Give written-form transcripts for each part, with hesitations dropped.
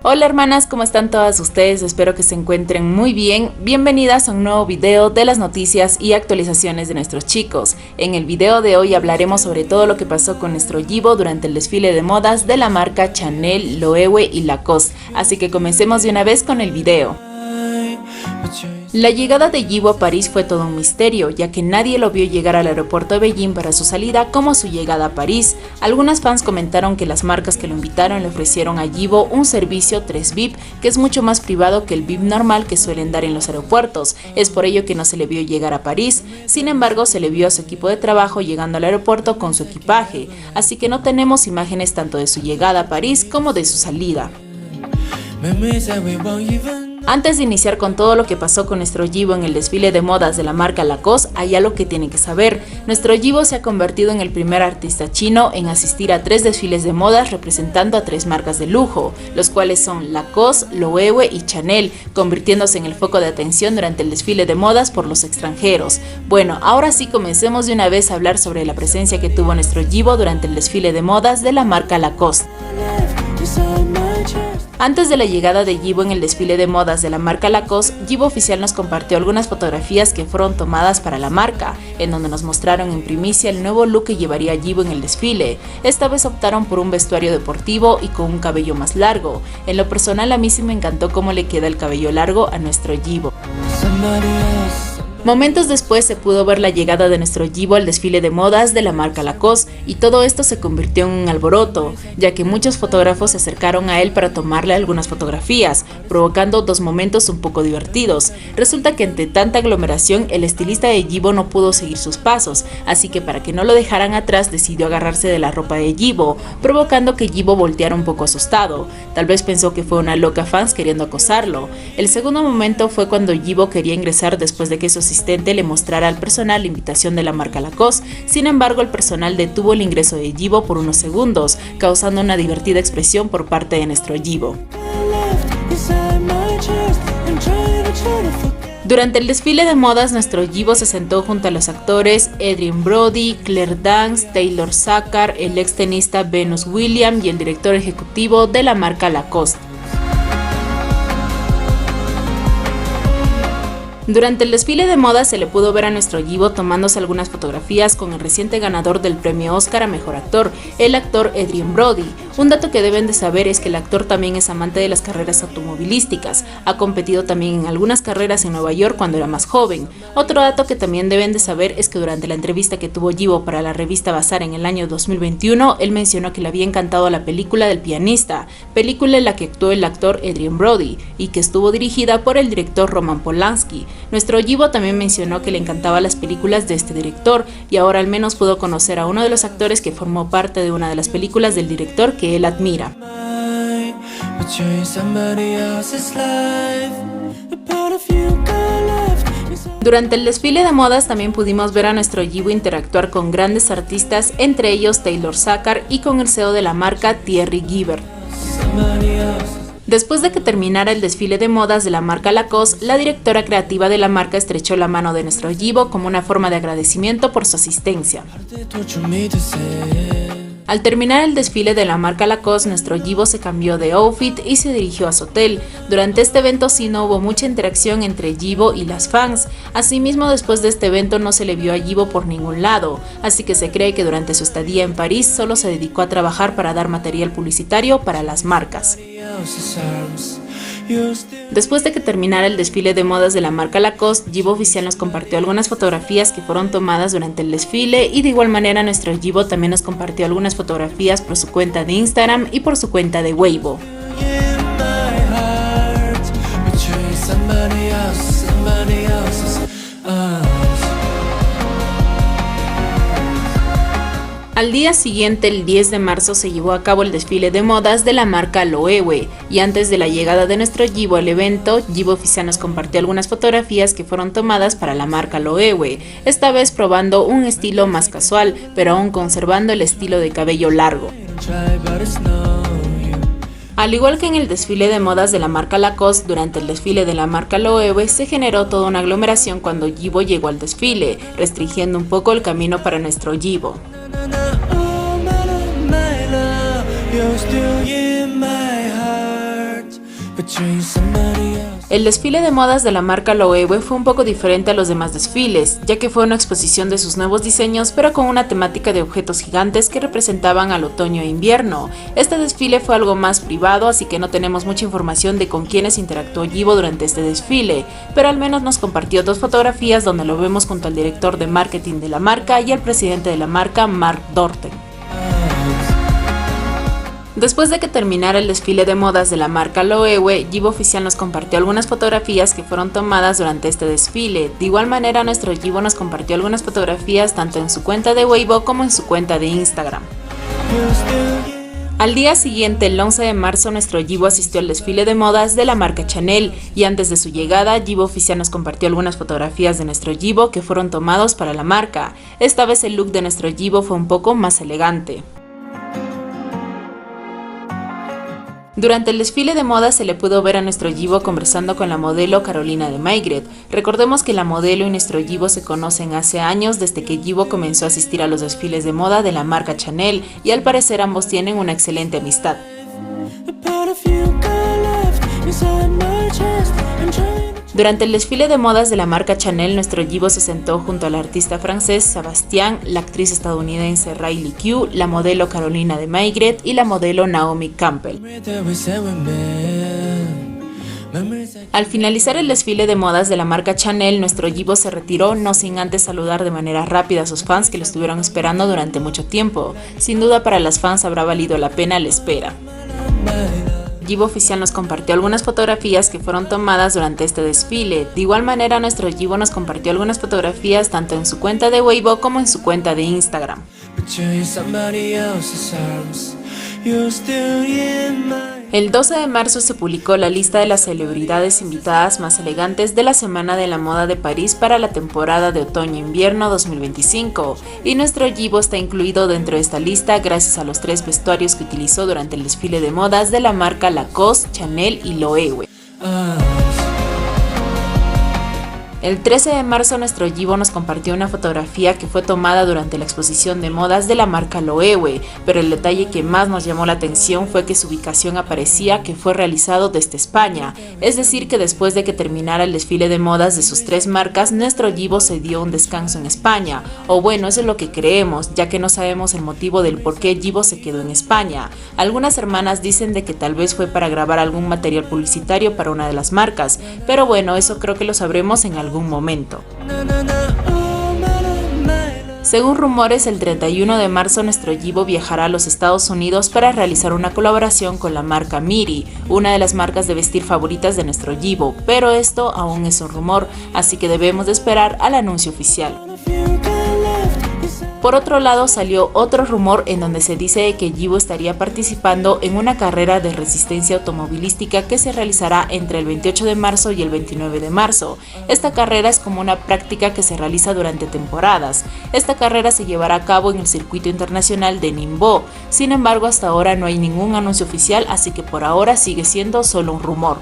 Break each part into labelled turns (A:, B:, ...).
A: Hola hermanas, ¿cómo están todas ustedes? Espero que se encuentren muy bien. Bienvenidas a un nuevo video de las noticias y actualizaciones de nuestros chicos. En el video de hoy hablaremos sobre todo lo que pasó con nuestro Yibo durante el desfile de modas de la marca Chanel, Loewe y Lacoste. Así que comencemos de una vez con el video. La llegada de Yibo a París fue todo un misterio, ya que nadie lo vio llegar al aeropuerto de Beijing para su salida como su llegada a París. Algunas fans comentaron que las marcas que lo invitaron le ofrecieron a Yibo un servicio 3 VIP, que es mucho más privado que el VIP normal que suelen dar en los aeropuertos. Es por ello que no se le vio llegar a París. Sin embargo, se le vio a su equipo de trabajo llegando al aeropuerto con su equipaje, así que no tenemos imágenes tanto de su llegada a París como de su salida. Antes de iniciar con todo lo que pasó con nuestro Yibo en el desfile de modas de la marca Lacoste, hay algo que tienen que saber. Nuestro Yibo se ha convertido en el primer artista chino en asistir a 3 desfiles de modas representando a 3 marcas de lujo, los cuales son Lacoste, Loewe y Chanel, convirtiéndose en el foco de atención durante el desfile de modas por los extranjeros. Bueno, ahora sí comencemos de una vez a hablar sobre la presencia que tuvo nuestro Yibo durante el desfile de modas de la marca Lacoste. Antes de la llegada de Yibo en el desfile de modas de la marca Lacoste, Yibo Oficial nos compartió algunas fotografías que fueron tomadas para la marca, en donde nos mostraron en primicia el nuevo look que llevaría Yibo en el desfile. Esta vez optaron por un vestuario deportivo y con un cabello más largo. En lo personal a mí sí me encantó cómo le queda el cabello largo a nuestro Yibo. Momentos después se pudo ver la llegada de nuestro Yibo al desfile de modas de la marca Lacoste y todo esto se convirtió en un alboroto, ya que muchos fotógrafos se acercaron a él para tomarle algunas fotografías, provocando 2 momentos un poco divertidos. Resulta que ante tanta aglomeración el estilista de Yibo no pudo seguir sus pasos, así que para que no lo dejaran atrás decidió agarrarse de la ropa de Yibo, provocando que Yibo volteara un poco asustado. Tal vez pensó que fue una loca fans queriendo acosarlo. El segundo momento fue cuando Yibo quería ingresar después de que su asistente le mostrara al personal la invitación de la marca Lacoste. Sin embargo, el personal detuvo el ingreso de Yibo por unos segundos, causando una divertida expresión por parte de nuestro Yibo. Durante el desfile de modas, nuestro Yibo se sentó junto a los actores Adrien Brody, Claire Danes, Taylor Sackar, el ex tenista Venus Williams y el director ejecutivo de la marca Lacoste. Durante el desfile de moda se le pudo ver a nuestro Yibo tomándose algunas fotografías con el reciente ganador del premio Oscar a Mejor Actor, el actor Adrien Brody. Un dato que deben de saber es que el actor también es amante de las carreras automovilísticas, ha competido también en algunas carreras en Nueva York cuando era más joven. Otro dato que también deben de saber es que durante la entrevista que tuvo Yibo para la revista Bazar en el año 2021, él mencionó que le había encantado la película del pianista, película en la que actuó el actor Adrien Brody y que estuvo dirigida por el director Roman Polanski. Nuestro Yibo también mencionó que le encantaban las películas de este director y ahora al menos pudo conocer a uno de los actores que formó parte de una de las películas del director que él admira. Durante el desfile de modas también pudimos ver a nuestro Yibo interactuar con grandes artistas, entre ellos Taylor Sackar y con el CEO de la marca Thierry Giver. Después de que terminara el desfile de modas de la marca Lacoste, la directora creativa de la marca estrechó la mano de nuestro Yibo como una forma de agradecimiento por su asistencia. Al terminar el desfile de la marca Lacoste, nuestro Yibo se cambió de outfit y se dirigió a su hotel. Durante este evento sí no hubo mucha interacción entre Yibo y las fans. Asimismo, después de este evento no se le vio a Yibo por ningún lado, así que se cree que durante su estadía en París solo se dedicó a trabajar para dar material publicitario para las marcas. Después de que terminara el desfile de modas de la marca Lacoste, Yibo Oficial nos compartió algunas fotografías que fueron tomadas durante el desfile y de igual manera nuestro Yibo también nos compartió algunas fotografías por su cuenta de Instagram y por su cuenta de Weibo. Al día siguiente, el 10 de marzo, se llevó a cabo el desfile de modas de la marca Loewe y antes de la llegada de nuestro Yibo al evento, Yibo Oficial nos compartió algunas fotografías que fueron tomadas para la marca Loewe, esta vez probando un estilo más casual, pero aún conservando el estilo de cabello largo. Al igual que en el desfile de modas de la marca Lacoste, durante el desfile de la marca Loewe se generó toda una aglomeración cuando Yibo llegó al desfile, restringiendo un poco el camino para nuestro Yibo. El desfile de modas de la marca Loewe fue un poco diferente a los demás desfiles, ya que fue una exposición de sus nuevos diseños, pero con una temática de objetos gigantes que representaban al otoño e invierno. Este desfile fue algo más privado, así que no tenemos mucha información de con quiénes interactuó Yibo durante este desfile, pero al menos nos compartió 2 fotografías donde lo vemos junto al director de marketing de la marca y al presidente de la marca, Mark Dorten. Después de que terminara el desfile de modas de la marca Loewe, Yibo Oficial nos compartió algunas fotografías que fueron tomadas durante este desfile. De igual manera, nuestro Yibo nos compartió algunas fotografías tanto en su cuenta de Weibo como en su cuenta de Instagram. Al día siguiente, el 11 de marzo, nuestro Yibo asistió al desfile de modas de la marca Chanel y antes de su llegada, Yibo Oficial nos compartió algunas fotografías de nuestro Yibo que fueron tomados para la marca. Esta vez el look de nuestro Yibo fue un poco más elegante. Durante el desfile de moda se le pudo ver a nuestro Yibo conversando con la modelo Carolina de Maigret. Recordemos que la modelo y nuestro Yibo se conocen hace años desde que Yibo comenzó a asistir a los desfiles de moda de la marca Chanel y al parecer ambos tienen una excelente amistad. Durante el desfile de modas de la marca Chanel, nuestro Yibo se sentó junto al artista francés Sebastián, la actriz estadounidense Riley Q, la modelo Carolina de Maigret y la modelo Naomi Campbell. Al finalizar el desfile de modas de la marca Chanel, nuestro Yibo se retiró no sin antes saludar de manera rápida a sus fans que lo estuvieron esperando durante mucho tiempo. Sin duda para las fans habrá valido la pena la espera. Yibo Oficial nos compartió algunas fotografías que fueron tomadas durante este desfile. De igual manera, nuestro Yibo nos compartió algunas fotografías tanto en su cuenta de Weibo como en su cuenta de Instagram. El 12 de marzo se publicó la lista de las celebridades invitadas más elegantes de la Semana de la Moda de París para la temporada de otoño-invierno 2025, y nuestro Yibo está incluido dentro de esta lista gracias a los 3 vestuarios que utilizó durante el desfile de modas de la marca Lacoste, Chanel y Loewe. El 13 de marzo nuestro Yibo nos compartió una fotografía que fue tomada durante la exposición de modas de la marca Loewe, pero el detalle que más nos llamó la atención fue que su ubicación aparecía que fue realizado desde España, es decir que después de que terminara el desfile de modas de sus 3 marcas, nuestro Yibo se dio un descanso en España, o bueno, eso es lo que creemos, ya que no sabemos el motivo del por qué Yibo se quedó en España. Algunas hermanas dicen de que tal vez fue para grabar algún material publicitario para una de las marcas, pero bueno, eso creo que lo sabremos en algún momento. Según rumores, el 31 de marzo nuestro Yibo viajará a los Estados Unidos para realizar una colaboración con la marca Miri, una de las marcas de vestir favoritas de nuestro Yibo, pero esto aún es un rumor, así que debemos de esperar al anuncio oficial. Por otro lado, salió otro rumor en donde se dice que Yibo estaría participando en una carrera de resistencia automovilística que se realizará entre el 28 de marzo y el 29 de marzo. Esta carrera es como una práctica que se realiza durante temporadas. Esta carrera se llevará a cabo en el circuito internacional de Ningbo. Sin embargo, hasta ahora no hay ningún anuncio oficial, así que por ahora sigue siendo solo un rumor.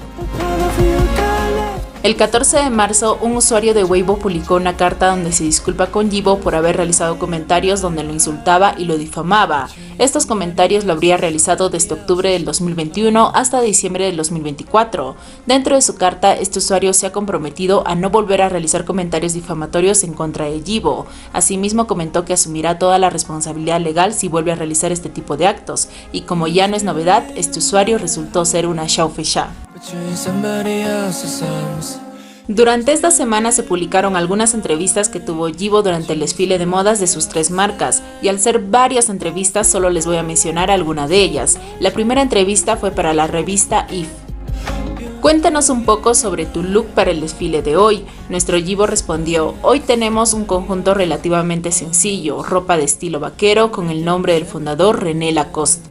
A: El 14 de marzo, un usuario de Weibo publicó una carta donde se disculpa con Yibo por haber realizado comentarios donde lo insultaba y lo difamaba. Estos comentarios lo habría realizado desde octubre del 2021 hasta diciembre del 2024. Dentro de su carta, este usuario se ha comprometido a no volver a realizar comentarios difamatorios en contra de Yibo. Asimismo, comentó que asumirá toda la responsabilidad legal si vuelve a realizar este tipo de actos. Y como ya no es novedad, este usuario resultó ser una Xiaofeisha. Durante esta semana se publicaron algunas entrevistas que tuvo Yibo durante el desfile de modas de sus 3 marcas, y al ser varias entrevistas solo les voy a mencionar alguna de ellas. La primera entrevista fue para la revista IF. Cuéntanos un poco sobre tu look para el desfile de hoy. Nuestro Yibo respondió: hoy tenemos un conjunto relativamente sencillo, ropa de estilo vaquero con el nombre del fundador René Lacoste.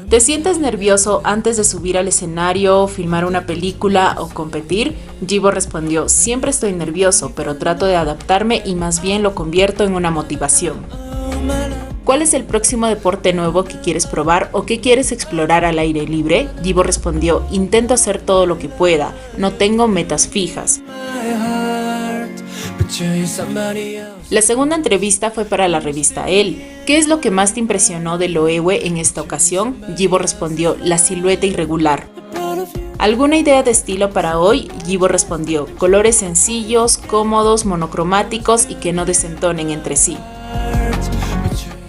A: ¿Te sientes nervioso antes de subir al escenario, filmar una película o competir? Yibo respondió: siempre estoy nervioso, pero trato de adaptarme y más bien lo convierto en una motivación. ¿Cuál es el próximo deporte nuevo que quieres probar o que quieres explorar al aire libre? Yibo respondió: intento hacer todo lo que pueda, no tengo metas fijas. La segunda entrevista fue para la revista Elle. ¿Qué es lo que más te impresionó de Loewe en esta ocasión? Yibo respondió: la silueta irregular. ¿Alguna idea de estilo para hoy? Yibo respondió, colores sencillos, cómodos, monocromáticos y que no desentonen entre sí.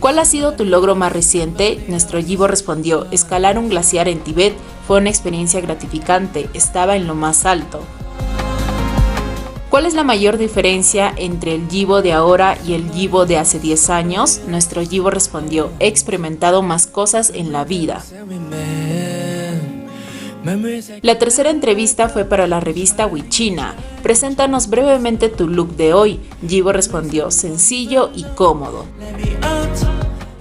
A: ¿Cuál ha sido tu logro más reciente? Nuestro Yibo respondió, escalar un glaciar en Tíbet fue una experiencia gratificante, estaba en lo más alto. ¿Cuál es la mayor diferencia entre el Yibo de ahora y el Yibo de hace 10 años? Nuestro Yibo respondió, he experimentado más cosas en la vida. La tercera entrevista fue para la revista Wichina. Preséntanos brevemente tu look de hoy. Yibo respondió, sencillo y cómodo.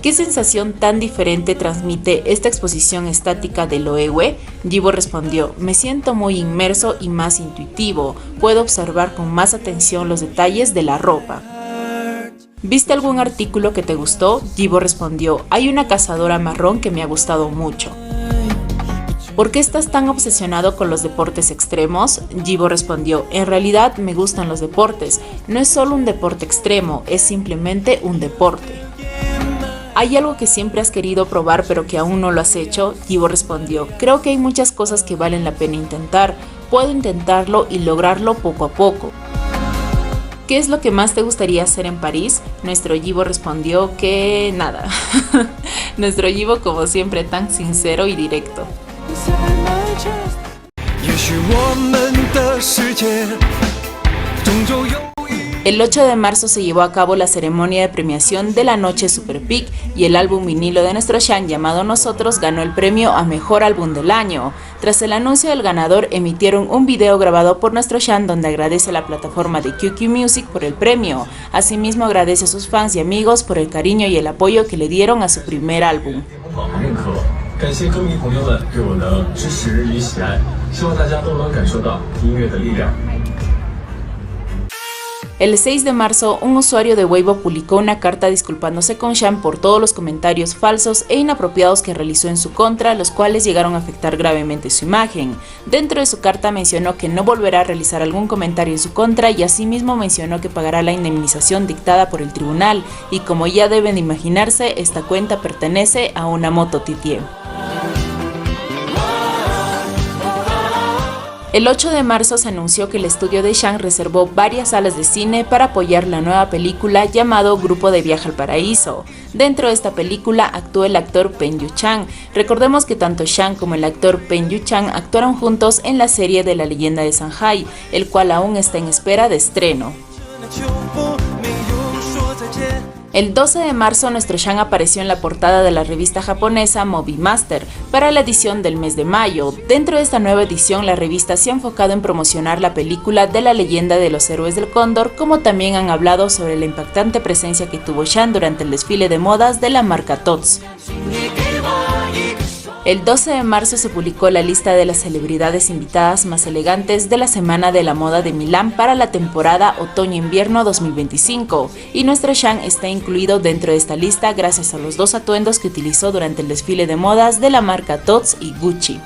A: ¿Qué sensación tan diferente transmite esta exposición estática de Loewe? Yibo respondió, me siento muy inmerso y más intuitivo. Puedo observar con más atención los detalles de la ropa. ¿Viste algún artículo que te gustó? Yibo respondió, hay una cazadora marrón que me ha gustado mucho. ¿Por qué estás tan obsesionado con los deportes extremos? Yibo respondió, en realidad me gustan los deportes. No es solo un deporte extremo, es simplemente un deporte. ¿Hay algo que siempre has querido probar pero que aún no lo has hecho? Yibo respondió, creo que hay muchas cosas que valen la pena intentar. Puedo intentarlo y lograrlo poco a poco. ¿Qué es lo que más te gustaría hacer en París? Nuestro Yibo respondió que nada. Nuestro Yibo, como siempre, tan sincero y directo. El 8 de marzo se llevó a cabo la ceremonia de premiación de la Noche Super Peak y el álbum vinilo de nuestro Shan llamado Nosotros ganó el premio a Mejor Álbum del Año. Tras el anuncio del ganador emitieron un video grabado por nuestro Shan donde agradece a la plataforma de QQ Music por el premio. Asimismo agradece a sus fans y amigos por el cariño y el apoyo que le dieron a su primer álbum. El 6 de marzo, un usuario de Weibo publicó una carta disculpándose con Shan por todos los comentarios falsos e inapropiados que realizó en su contra, los cuales llegaron a afectar gravemente su imagen. Dentro de su carta mencionó que no volverá a realizar algún comentario en su contra y asimismo mencionó que pagará la indemnización dictada por el tribunal y como ya deben imaginarse, esta cuenta pertenece a una moto TTM. El 8 de marzo se anunció que el estudio de Shan reservó varias salas de cine para apoyar la nueva película llamado Grupo de Viaje al Paraíso. Dentro de esta película actuó el actor Pen Yu Chang. Recordemos que tanto Shan como el actor Pen Yu Chang actuaron juntos en la serie de La Leyenda de Shanghai, el cual aún está en espera de estreno. El 12 de marzo nuestro Shan apareció en la portada de la revista japonesa Movie Master para la edición del mes de mayo. Dentro de esta nueva edición la revista se ha enfocado en promocionar la película de La Leyenda de los Héroes del Cóndor, como también han hablado sobre la impactante presencia que tuvo Shan durante el desfile de modas de la marca TOTS. El 12 de marzo se publicó la lista de las celebridades invitadas más elegantes de la Semana de la Moda de Milán para la temporada Otoño-Invierno 2025 y nuestro Shan está incluido dentro de esta lista gracias a los dos atuendos que utilizó durante el desfile de modas de la marca TOTS y Gucci.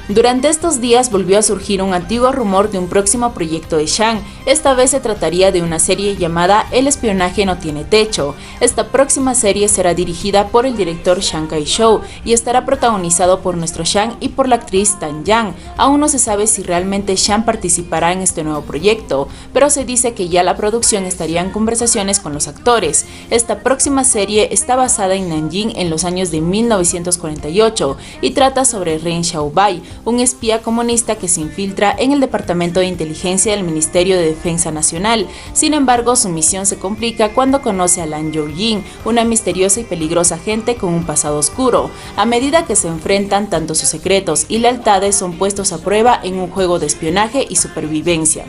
A: Durante estos días volvió a surgir un antiguo rumor de un próximo proyecto de Shan. Esta vez se trataría de una serie llamada El espionaje no tiene techo. Esta próxima serie será dirigida por el director Shan Kai-shou y estará protagonizado por nuestro Shan y por la actriz Tan Yang. Aún no se sabe si realmente Shan participará en este nuevo proyecto, pero se dice que ya la producción estaría en conversaciones con los actores. Esta próxima serie está basada en Nanjing en los años de 1948 y trata sobre Ren Xiaobai, un espía comunista que se infiltra en el Departamento de Inteligencia del Ministerio de Defensa Nacional. Sin embargo, su misión se complica cuando conoce a Lan Youyin, una misteriosa y peligrosa agente con un pasado oscuro. A medida que se enfrentan, tanto sus secretos y lealtades son puestos a prueba en un juego de espionaje y supervivencia.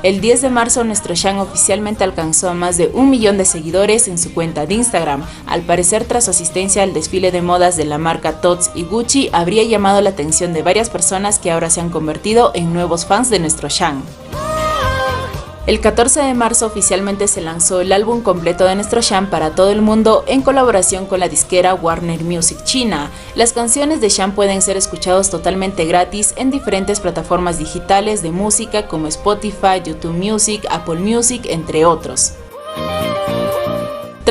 A: El 10 de marzo nuestro Shan oficialmente alcanzó a más de 1 millón de seguidores en su cuenta de Instagram. Al parecer, tras su asistencia al desfile de modas de la marca TOTS y Gucci, habría llamado la atención de varias personas que ahora se han convertido en nuevos fans de nuestro Shan. El 14 de marzo oficialmente se lanzó el álbum completo de nuestro Shan para todo el mundo en colaboración con la disquera Warner Music China. Las canciones de Shan pueden ser escuchadas totalmente gratis en diferentes plataformas digitales de música como Spotify, YouTube Music, Apple Music, entre otros.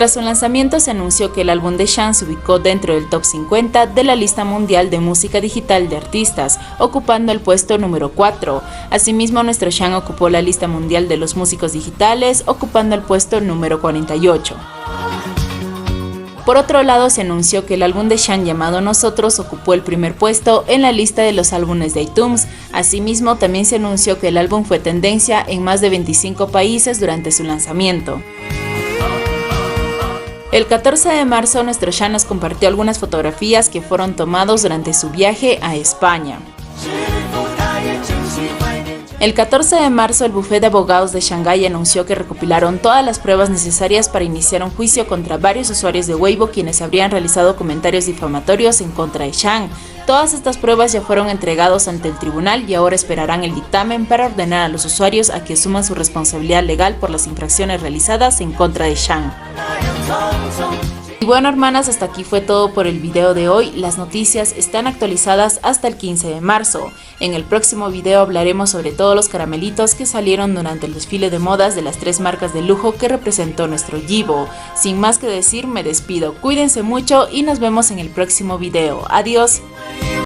A: Tras su lanzamiento se anunció que el álbum de Shang se ubicó dentro del top 50 de la lista mundial de música digital de artistas, ocupando el puesto número 4. Asimismo, nuestro Shang ocupó la lista mundial de los músicos digitales, ocupando el puesto número 48. Por otro lado, se anunció que el álbum de Shang llamado Nosotros ocupó el primer puesto en la lista de los álbumes de iTunes. Asimismo, también se anunció que el álbum fue tendencia en más de 25 países durante su lanzamiento. El 14 de marzo, nuestro Shang nos compartió algunas fotografías que fueron tomados durante su viaje a España. El 14 de marzo, el bufete de abogados de Shanghái anunció que recopilaron todas las pruebas necesarias para iniciar un juicio contra varios usuarios de Weibo quienes habrían realizado comentarios difamatorios en contra de Shang. Todas estas pruebas ya fueron entregados ante el tribunal y ahora esperarán el dictamen para ordenar a los usuarios a que asuman su responsabilidad legal por las infracciones realizadas en contra de Shang. Y bueno, hermanas, hasta aquí fue todo por el video de hoy. Las noticias están actualizadas hasta el 15 de marzo. En el próximo video hablaremos sobre todos los caramelitos que salieron durante el desfile de modas de las 3 marcas de lujo que representó nuestro Yibo. Sin más que decir, me despido. Cuídense mucho y nos vemos en el próximo video. Adiós.